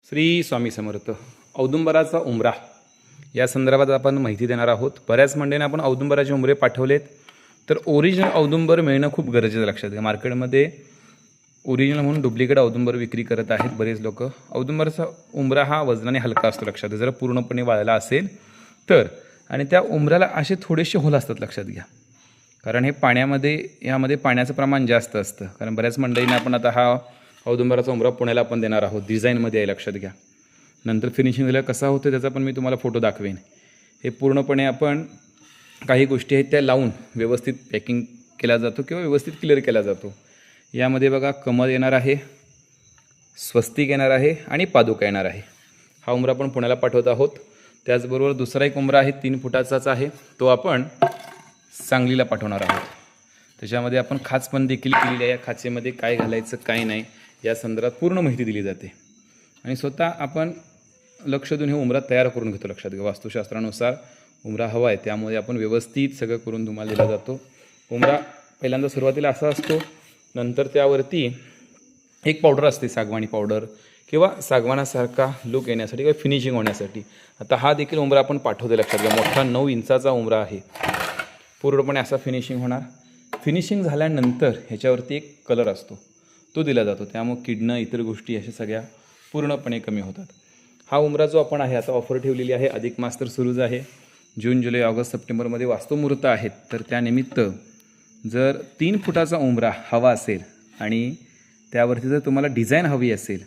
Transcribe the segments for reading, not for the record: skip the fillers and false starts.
श्री स्वामी समर्थ. औदुंबराचा उंबरा या संदर्भात आपण माहिती देणार आहोत. बऱ्याच मंडळींना आपण औदुंबराचे उंबरे पाठवलेत, तर ओरिजिनल औदुंबर मिळणं खूप गरजेचं. लक्षात घ्या, मार्केटमध्ये ओरिजिनल म्हणून डुप्लिकेट औदुंबर विक्री करत आहेत बरेच लोक. औदुंबराचा उंबरा हा वजनाने हलका असतो. लक्षात घ्या, जर पूर्णपणे वाळला असेल तर. आणि त्या उंबऱ्याला असे थोडेसे होल असतात. लक्षात घ्या, कारण हे यामध्ये पाण्याचं प्रमाण जास्त असतं. कारण बऱ्याच मंडळींना आपण आता हा औदुंबराचा उंबरा पुण्याला आपण देणार आहोत. डिझाईनमध्ये आहे, लक्षात घ्या. नंतर फिनिशिंग झाल्यावर कसा होतं त्याचा पण मी तुम्हाला फोटो दाखवेन. हे पूर्णपणे आपण काही गोष्टी आहेत त्या लावून व्यवस्थित पॅकिंग केला जातो किंवा व्यवस्थित क्लिअर केला जातो. यामध्ये बघा, कमल येणार आहे, स्वस्तिक येणार आहे आणि पादुका येणार आहे. हा उंबरा आपण पुण्याला पाठवत आहोत. त्याचबरोबर दुसरा एक उंबरा आहे, 3 फुटाचाच आहे, तो आपण सांगलीला पाठवणार आहोत. त्याच्यामध्ये आपण खाच पण देखील केलेली आहे. या खाचेमध्ये काय घालायचं काय नाही या संदर्भात पूर्ण माहिती दिली जाते. आणि स्वतः आपण लक्ष देऊन हे उंबरा तयार करून घेतो. लक्षात घ्या, वास्तुशास्त्रानुसार उंबरा हवा आहे, त्यामुळे आपण व्यवस्थित सगळं करून तुम्हाला दिला जातो. उंबरा पहिल्यांदा सुरुवातीला असा असतो, नंतर त्यावरती एक पावडर असते, सागवानी पावडर, किंवा सागवानासारखा लुक येण्यासाठी किंवा फिनिशिंग होण्यासाठी. आता हा देखील उंबरा आपण पाठवतो. लक्षात घ्या, मोठा 9 इंचाचा उंबरा आहे. पूर्णपणे असा फिनिशिंग होणार. फिनिशिंग झाल्यानंतर ह्याच्यावरती एक कलर असतो, तो दिला जातो. त्यामुळे किडणं इतर गोष्टी अशा सगळ्या पूर्णपणे कमी होतात. हा उंबरा जो आपण आहे, आता ऑफर ठेवलेली आहे. अधिक मास तर सुरूच आहे. जून, जुलै, ऑगस्ट, सप्टेंबरमध्ये वास्तुमुहूर्त आहेत. तर त्यानिमित्त जर 3 फुटाचा उंबरा हवा असेल आणि त्यावरती जर तुम्हाला डिझाईन हवी असेल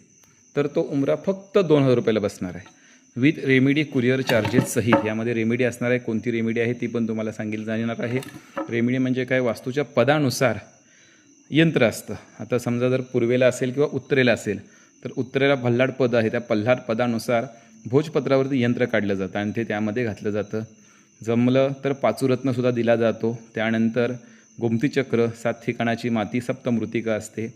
तर तो उंबरा फक्त 2000 रुपयाला बसणार आहे, विथ रेमेडी कुरिअर चार्जेस सहित. यामध्ये रेमेडी असणार आहे. कोणती रेमेडी आहे ती पण तुम्हाला जाणार आहे. रेमेडी म्हणजे काय, वास्तूच्या पदानुसार यंत्र असतं. आता समजा जर पूर्वेला असेल किंवा उत्तरेला असेल तर उत्तरेला भल्लाड पद आहे, त्या भल्लाड पदानुसार भोजपत्रावरती यंत्र काढलं जातं आणि ते त्यामध्ये घातलं जातं. जमलं तर पाचूरत्नसुद्धा दिला जातो. त्यानंतर गोमतीचक्र, 7 ठिकाणाची माती, सप्तमृतिका असते,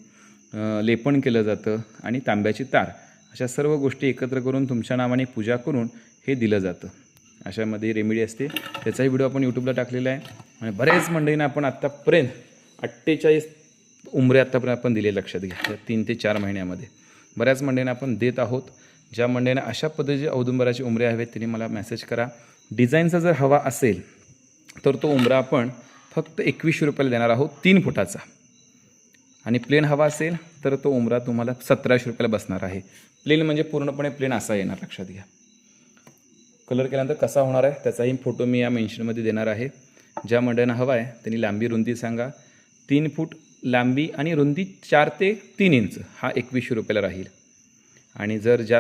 लेपन केलं जातं आणि तांब्याची तार, अशा सर्व गोष्टी एकत्र करून तुमच्या नावाने पूजा करून हे दिलं जातं. अशामध्ये रेमेडी असते. त्याचाही व्हिडिओ आपण यूट्यूबला टाकलेला आहे. आणि बरेच मंडळींना आपण आत्तापर्यंत 48 उंबरे आत्तापर्यंत आपण दिले. लक्षात घ्या, 3 ते 4 महिन्यामध्ये बऱ्याच मंडळींना आपण देत आहोत. ज्या मंडळींना अशा पद्धतीचे औदुंबराचे उंबरे हवेत त्यांनी मला मेसेज करा. डिझाईनचा जर हवा असेल तर तो उंबरा आपण फक्त 2100 रुपयाला देणार आहोत, 3 फुटाचा. आणि प्लेन हवा असेल तर तो उंबरा तुम्हाला 1700 रुपयाला बसणार आहे. प्लेन म्हणजे पूर्णपणे प्लेन असा येणार. लक्षात घ्या, कलर केल्यानंतर कसा होणार आहे त्याचाही फोटो मी या मेन्शनमध्ये देणार आहे. ज्या मंडळींना हवा आहे त्यांनी लांबी रुंदी सांगा. 3 फूट लांबी आणि रुंदी 4 ते 3 इंच हा 2100 रुपयाला राहील. आणि जर